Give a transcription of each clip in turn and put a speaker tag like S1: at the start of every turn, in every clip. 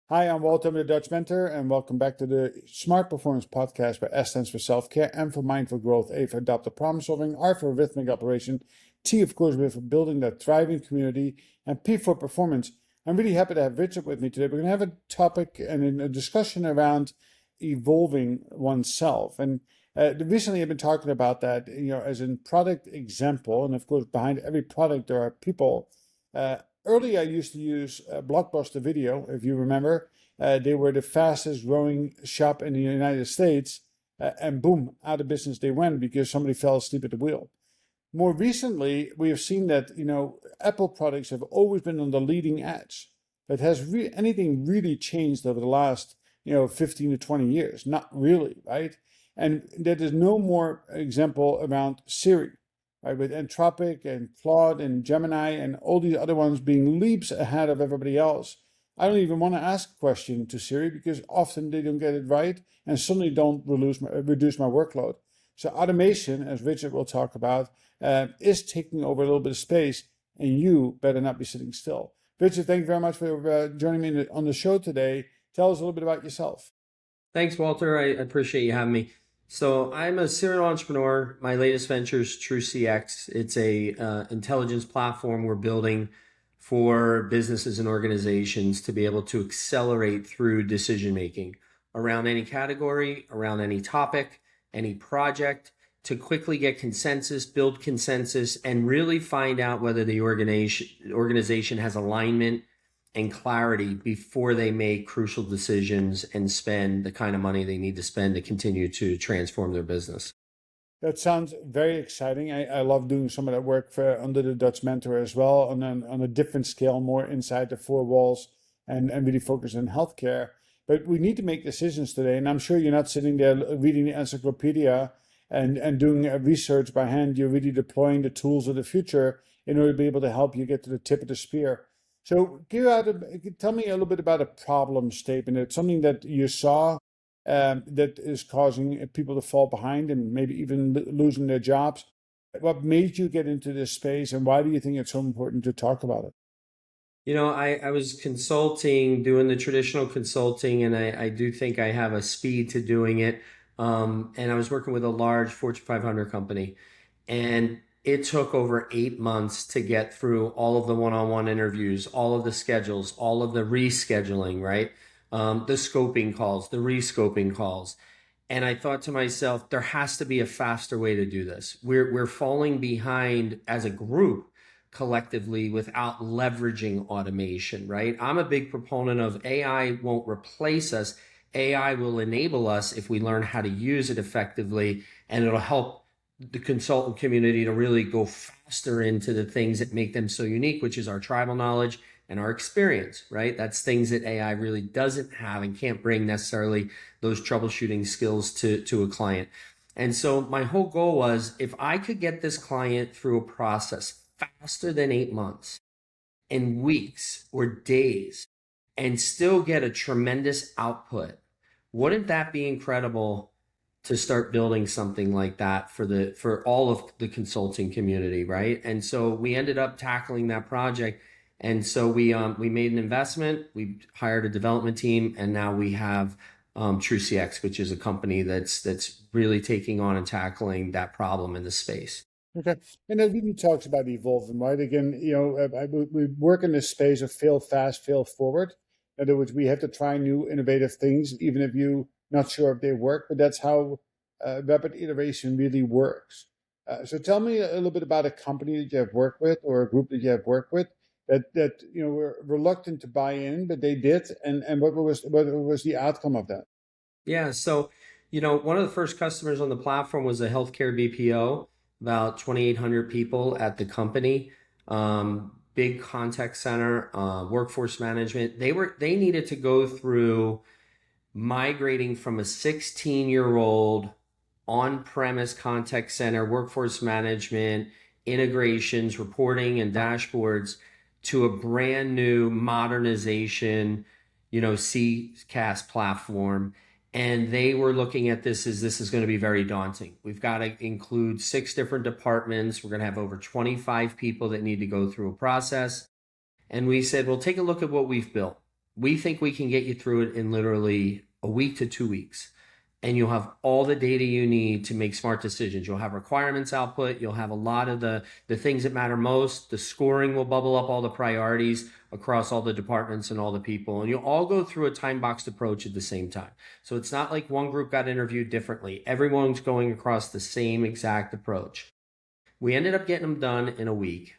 S1: Hi, I'm Walter, I'm the Dutch Mentor, and welcome back to the Smart Performance Podcast, where S stands for self-care, M for mindful growth, A for adaptive problem solving, R for rhythmic operation, T, of course, for building that thriving community, and P for performance. I'm really happy to have Richard with me today. We're going to have a topic and a discussion around evolving oneself. And recently I've been talking about that, as a product example. And of course, behind every product, there are people. Earlier, I used to use Blockbuster Video, if you remember. They were the fastest growing shop in the United States, and boom, out of business they went because somebody fell asleep at the wheel. More recently, we have seen that Apple products have always been on the leading edge. But has anything really changed over the last 15 to 20 years? Not really, right? And there is no more example around Siri, right? With Anthropic and Claude and Gemini and all these other ones being leaps ahead of everybody else. I don't even want to ask a question to Siri because often they don't get it right and suddenly don't reduce my workload. So automation, as Richard will talk about, is taking over a little bit of space, and you better not be sitting still. Richard, thank you very much for joining me on the show today. Tell us a little bit about yourself.
S2: Thanks, Walter. I appreciate you having me. So I'm a serial entrepreneur. My latest venture is TrueCX. It's a intelligence platform we're building for businesses and organizations to be able to accelerate through decision making around any category, around any topic, any project, to quickly get consensus, build consensus, and really find out whether the organization has alignment and clarity before they make crucial decisions and spend the kind of money they need to spend to continue to transform their business.
S1: That sounds very exciting. I love doing some of that work under the Dutch Mentor as well, on a different scale, more inside the four walls and really focus on healthcare. But we need to make decisions today, and I'm sure you're not sitting there reading the encyclopedia and doing research by hand. You're really deploying the tools of the future in order to be able to help you get to the tip of the spear. So tell me a little bit about a problem statement. It's something that you saw that is causing people to fall behind and maybe even losing their jobs. What made you get into this space, and why do you think it's so important to talk about it?
S2: I was consulting, doing the traditional consulting, and I do think I have a speed to doing it. And I was working with a large Fortune 500 company. And it took over 8 months to get through all of the one-on-one interviews, all of the schedules, all of the rescheduling, right? The scoping calls, the rescoping calls. And I thought to myself, there has to be a faster way to do this. We're falling behind as a group collectively without leveraging automation, right? I'm a big proponent of AI won't replace us. AI will enable us if we learn how to use it effectively, and it'll help the consultant community to really go faster into the things that make them so unique, which is our tribal knowledge and our experience, right? That's things that AI really doesn't have and can't bring necessarily those troubleshooting skills to a client. And so my whole goal was, if I could get this client through a process faster than 8 months, in weeks or days, and still get a tremendous output, wouldn't that be incredible to start building something like that for all of the consulting community, right? And so we ended up tackling that project. And so we made an investment, we hired a development team, and now we have TrueCX, which is a company that's really taking on and tackling that problem in the space.
S1: Okay, and that really talks about evolving, right? Again, we work in this space of fail fast, fail forward. In other words, we have to try new innovative things, even if you're not sure if they work. But that's how rapid iteration really works. So tell me a little bit about a company that you have worked with, or a group that you have worked with, that were reluctant to buy in, but they did, and what was the outcome of that?
S2: Yeah, so one of the first customers on the platform was a healthcare BPO, about 2,800 people at the company. Big contact center, workforce management. They needed to go through migrating from a 16-year-old on-premise contact center, workforce management, integrations, reporting, and dashboards to a brand new modernization, CCaaS platform. And they were looking at this as, this is going to be very daunting. We've got to include 6 different departments. We're going to have over 25 people that need to go through a process. And we said, well, take a look at what we've built. We think we can get you through it in literally a week to 2 weeks. And you'll have all the data you need to make smart decisions. You'll have requirements output. You'll have a lot of the things that matter most. The scoring will bubble up all the priorities across all the departments and all the people. And you'll all go through a time boxed approach at the same time. So it's not like one group got interviewed differently. Everyone's going across the same exact approach. We ended up getting them done in a week.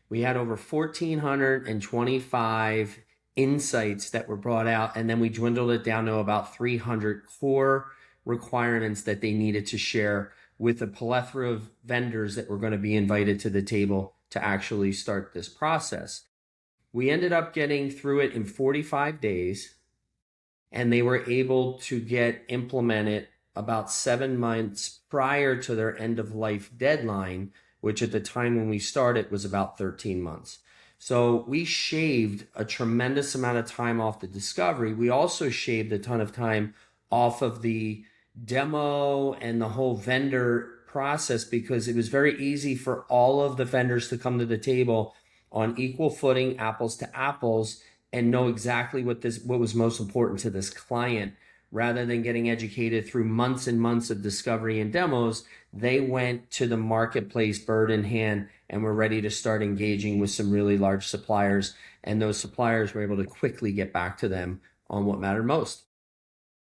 S2: We had over 1,425 insights that were brought out, and then we dwindled it down to about 300 core requirements that they needed to share with a plethora of vendors that were going to be invited to the table to actually start this process. We ended up getting through it in 45 days, and they were able to get implemented about 7 months prior to their end of life deadline, which at the time when we started was about 13 months. So we shaved a tremendous amount of time off the discovery. We also shaved a ton of time off of the demo and the whole vendor process, because it was very easy for all of the vendors to come to the table on equal footing, apples to apples, and know exactly what was most important to this client. Rather than getting educated through months and months of discovery and demos, they went to the marketplace bird in hand and were ready to start engaging with some really large suppliers. And those suppliers were able to quickly get back to them on what mattered most.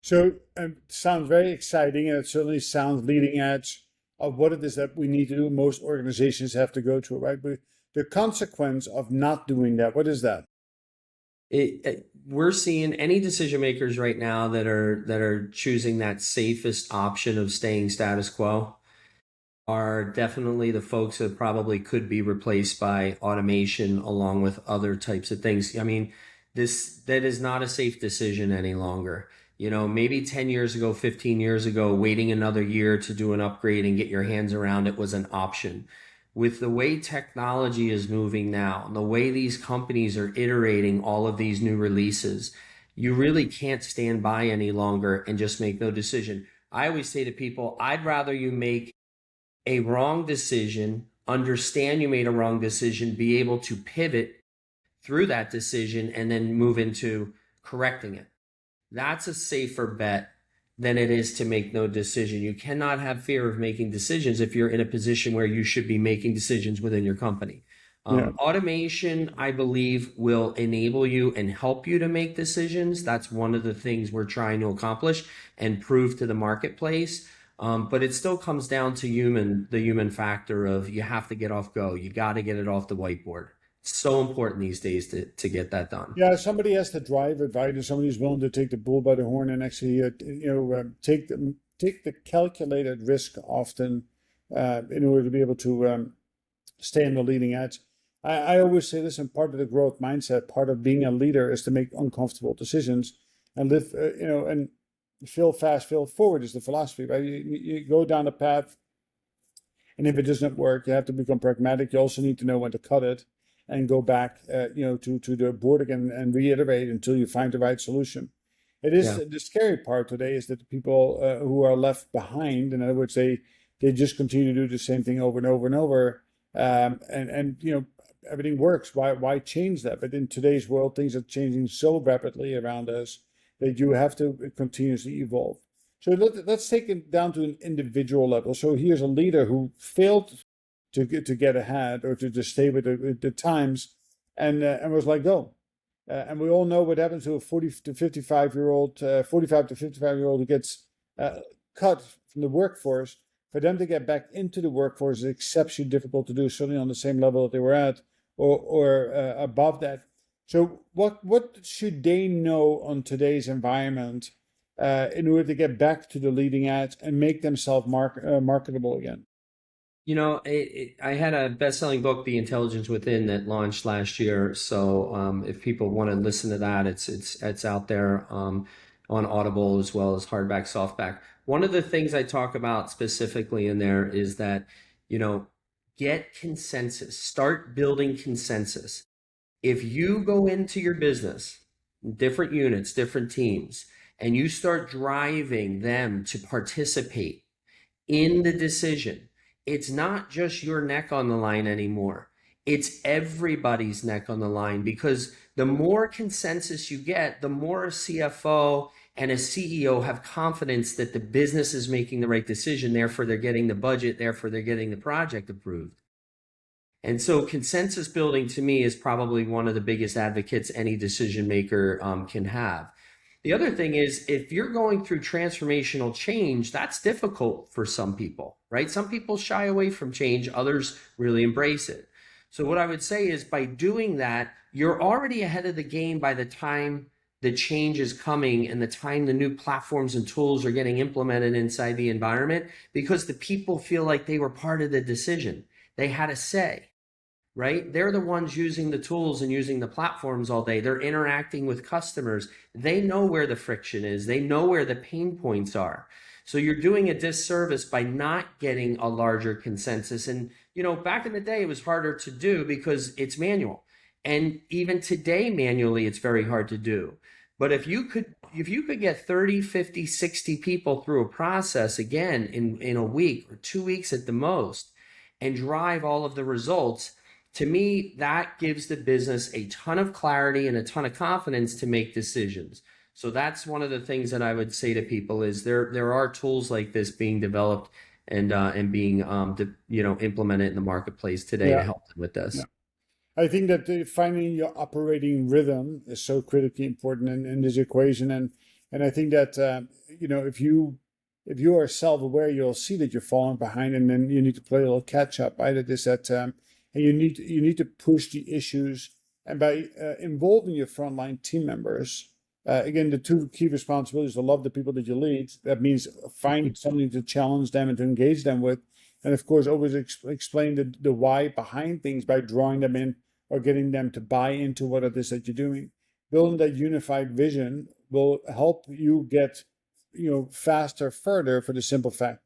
S1: So it sounds very exciting, and it certainly sounds leading edge of what it is that we need to do. Most organizations have to go through, right? But the consequence of not doing that, what is that?
S2: We're seeing any decision makers right now that are choosing that safest option of staying status quo are definitely the folks that probably could be replaced by automation along with other types of things. I mean, that is not a safe decision any longer. Maybe 10 years ago, 15 years ago, waiting another year to do an upgrade and get your hands around it was an option. With the way technology is moving now, and the way these companies are iterating all of these new releases, you really can't stand by any longer and just make no decision. I always say to people, I'd rather you make a wrong decision, understand you made a wrong decision, be able to pivot through that decision, and then move into correcting it. That's a safer bet than it is to make no decision. You cannot have fear of making decisions if you're in a position where you should be making decisions within your company.
S1: Yeah.
S2: Automation, I believe, will enable you and help you to make decisions. That's one of the things we're trying to accomplish and prove to the marketplace. But it still comes down to the human factor of you have to get off Go. You got to get it off the whiteboard. It's so important these days to get that done.
S1: Yeah, somebody has to drive it, right? And somebody's willing to take the bull by the horn and actually, take the calculated risk often in order to be able to stay on the leading edge. I always say this, and part of the growth mindset, part of being a leader is to make uncomfortable decisions and live, and fail fast, fail forward is the philosophy, right? You go down a path, and if it doesn't work, you have to become pragmatic. You also need to know when to cut it and go back, to the board again and reiterate until you find the right solution. It is
S2: Yeah.
S1: the scary part today is that the people who are left behind, in other words, they just continue to do the same thing over and over and over, and everything works. Why change that? But in today's world, things are changing so rapidly around us that you have to continuously evolve. So let's take it down to an individual level. So here's a leader who failed to get ahead or to stay with the times, and was let go. And we all know what happens to a 45 to 55 year old who gets cut from the workforce. For them to get back into the workforce is exceptionally difficult to do, certainly on the same level that they were at, or above that. So what should they know on today's environment in order to get back to the leading edge and make themselves marketable again?
S2: I had a best-selling book, The Intelligence Within, that launched last year. So if people want to listen to that, it's out there on Audible as well as hardback, softback. One of the things I talk about specifically in there is that, get consensus, start building consensus. If you go into your business, different units, different teams, and you start driving them to participate in the decision, it's not just your neck on the line anymore. It's everybody's neck on the line, because The more consensus you get, the more a CFO and a CEO have confidence that the business is making the right decision. Therefore, they're getting the budget. Therefore, they're getting the project approved. And so consensus building to me is probably one of the biggest advocates any decision maker can have. The other thing is, if you're going through transformational change, that's difficult for some people, right? Some people shy away from change, others really embrace it. So, what I would say is by doing that, you're already ahead of the game by the time the change is coming and the time the new platforms and tools are getting implemented inside the environment because the people feel like they were part of the decision. They had a say, right? They're the ones using the tools and using the platforms all day. They're interacting with customers. They know where the friction is. They know where the pain points are. So you're doing a disservice by not getting a larger consensus. And, back in the day, it was harder to do because it's manual. And even today, manually, it's very hard to do. But if you could get 30, 50, 60 people through a process again in a week or 2 weeks at the most and drive all of the results, to me, that gives the business a ton of clarity and a ton of confidence to make decisions. So that's one of the things that I would say to people is there are tools like this being developed and being implemented in the marketplace today to
S1: Yeah.
S2: help them with
S1: Yeah.
S2: this.
S1: I think that finding your operating rhythm is so critically important in this equation, and I think that if you are self-aware, you'll see that you're falling behind, and then you need to play a little catch up. Right? It is that, and you need to push the issues, and by involving your frontline team members. Again, the two key responsibilities: to love the people that you lead. That means find something to challenge them and to engage them with, and of course, always explain the why behind things by drawing them in or getting them to buy into what it is that you're doing. Building that unified vision will help you get, faster, further for the simple fact.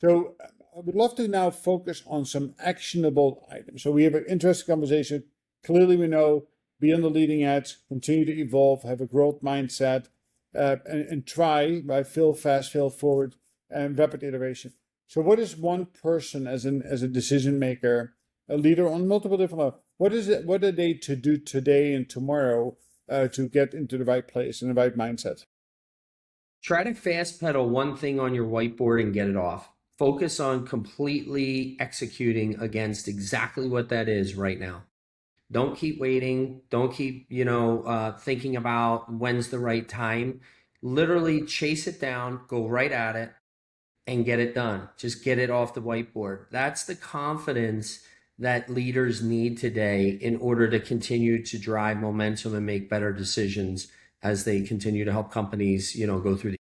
S1: So I would love to now focus on some actionable items. So we have an interesting conversation. Clearly, we know be on the leading edge, continue to evolve, have a growth mindset, and try, right? Fail fast, fail forward, and rapid iteration. So, what is one person as a decision maker, a leader on multiple different levels? What is it? What are they to do today and tomorrow to get into the right place and the right mindset?
S2: Try to fast pedal one thing on your whiteboard and get it off. Focus on completely executing against exactly what that is right now. Don't keep waiting. Don't keep, thinking about when's the right time. Literally chase it down, go right at it, and get it done. Just get it off the whiteboard. That's the confidence that leaders need today in order to continue to drive momentum and make better decisions as they continue to help companies, go through the.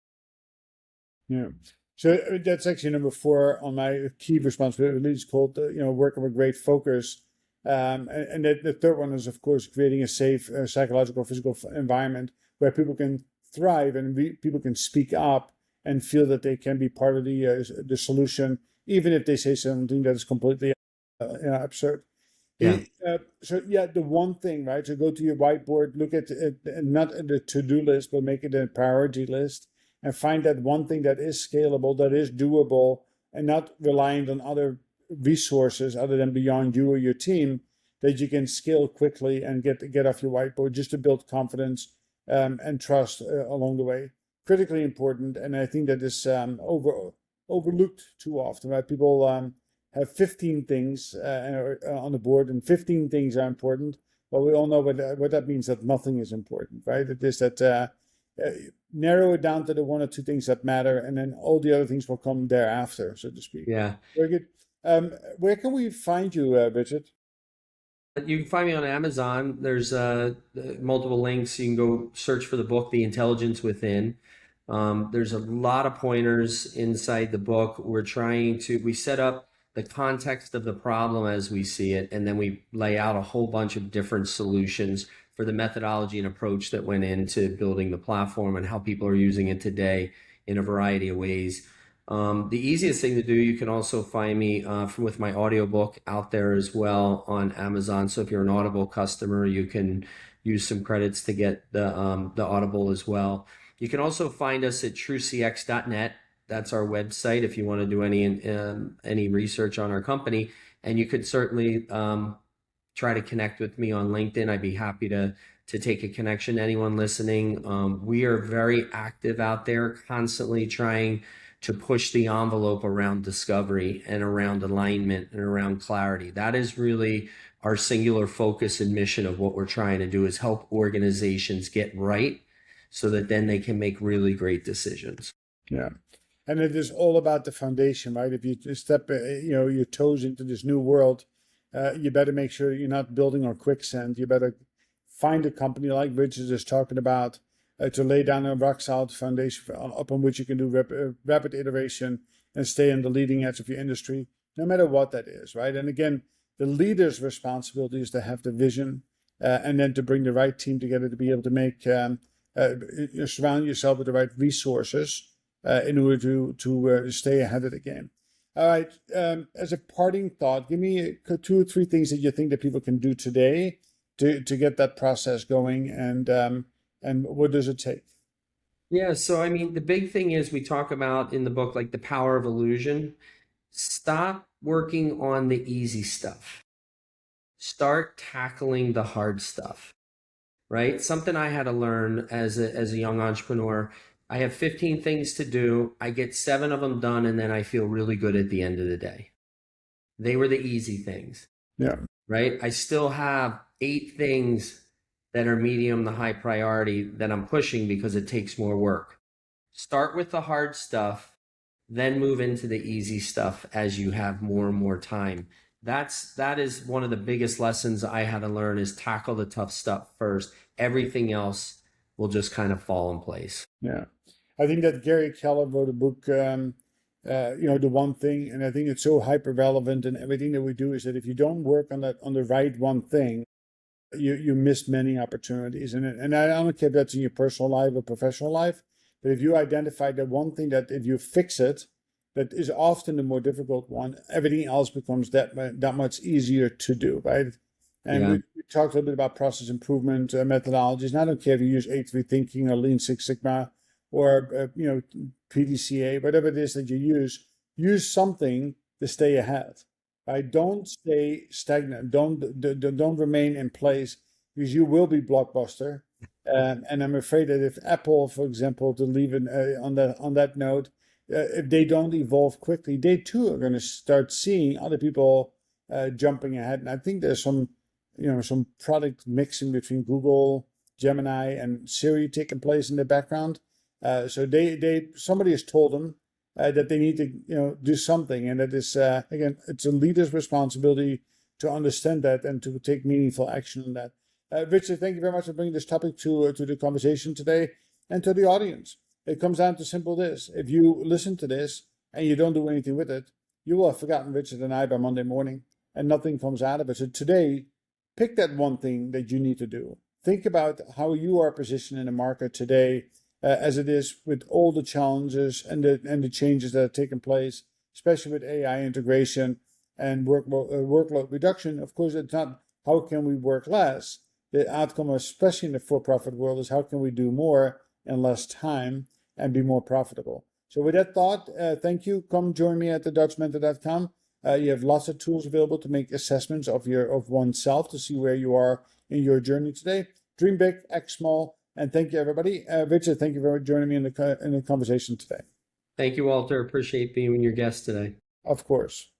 S1: Yeah. So that's actually number four on my key responsibilities called, working with great focus. And the third one is, of course, creating a safe psychological, physical environment where people can thrive and people can speak up and feel that they can be part of the solution, even if they say something that is completely absurd.
S2: Yeah.
S1: So yeah, the one thing, right? So go to your whiteboard, look at it, not at the to-do list, but make it a priority list, and find that one thing that is scalable, that is doable, and not reliant on other resources other than beyond you or your team, that you can scale quickly and get off your whiteboard just to build confidence and trust along the way. Critically important, and I think that is overlooked too often. Right? People have 15 things on the board, and 15 things are important. But we all know what that means, that nothing is important, right? It is that narrow it down to the one or two things that matter, and then all the other things will come thereafter, so to speak.
S2: Yeah.
S1: Very good. Where can we find you, Richard?
S2: You can find me on Amazon. There's multiple links. You can go search for the book, The Intelligence Within. There's a lot of pointers inside the book. We set up the context of the problem as we see it, and then we lay out a whole bunch of different solutions for the methodology and approach that went into building the platform and how people are using it today in a variety of ways. The easiest thing to do, you can also find me with my audiobook out there as well on Amazon. So if you're an Audible customer, you can use some credits to get the Audible as well. You can also find us at TrueCX.net. That's our website if you want to do any research on our company. And you could certainly try to connect with me on LinkedIn. I'd be happy to to take a connection. Anyone listening, we are very active out there, constantly trying to push the envelope around discovery and around alignment and around clarity. That is really our singular focus and mission of what we're trying to do, is help organizations get right so that then they can make really great decisions.
S1: Yeah. And it is all about the foundation, right? If you step, your toes into this new world, you better make sure you're not building on quicksand. You better find a company like Richard is talking about, to lay down a rock solid foundation upon which you can do rapid iteration and stay on the leading edge of your industry, no matter what that is, right? And again, the leader's responsibility is to have the vision, and then to bring the right team together to be able to make surround yourself with the right resources in order to stay ahead of the game. All right. As a parting thought, give me 2 or 3 things that you think that people can do today to get that process going, and what does it take?
S2: Yeah, so I mean, the big thing is we talk about in the book, like the power of illusion. Stop working on the easy stuff. Start tackling the hard stuff, right? Something I had to learn as a young entrepreneur. I have 15 things to do. I get 7 of them done, and then I feel really good at the end of the day. They were the easy things,
S1: Yeah.
S2: right? I still have 8 things that are medium to high priority that I'm pushing because it takes more work. Start with the hard stuff, then move into the easy stuff as you have more and more time. That is one of the biggest lessons I had to learn, is tackle the tough stuff first. Everything else will just kind of fall in place.
S1: Yeah. I think that Gary Keller wrote a book, The One Thing, and I think it's so hyper relevant in everything that we do, is that if you don't work on the right one thing, you miss many opportunities. And I don't care if that's in your personal life or professional life, but if you identify that one thing, that if you fix it, that is often the more difficult one, everything else becomes that much easier to do, right? And
S2: Yeah.
S1: we talked a little bit about process improvement methodologies. And I don't care if you use A3 thinking or Lean Six Sigma or PDCA, whatever it is that you use something to stay ahead. Right? Don't stay stagnant. Don't remain in place, because you will be blockbuster. And I'm afraid that if Apple, for example, to leave it on that note, if they don't evolve quickly, they too are going to start seeing other people jumping ahead. And I think there's some product mixing between Google, Gemini, and Siri taking place in the background. So somebody has told them that they need to do something, and that is again, it's a leader's responsibility to understand that and to take meaningful action on that. Richard, thank you very much for bringing this topic to the conversation today and to the audience. It comes down to simple this: if you listen to this and you don't do anything with it, you will have forgotten Richard and I by Monday morning, and nothing comes out of it. So today, pick that one thing that you need to do. Think about how you are positioned in the market today, as it is with all the challenges and the changes that have taken place, especially with AI integration and workload reduction. Of course, it's not how can we work less. The outcome, especially in the for-profit world, is how can we do more in less time and be more profitable. So with that thought, thank you. Come join me at thedutchmentor.com. You have lots of tools available to make assessments of oneself to see where you are in your journey today. Dream big, act small, and thank you, everybody. Richard, thank you for joining me in the conversation today.
S2: Thank you, Walter. Appreciate being your guest today.
S1: Of course.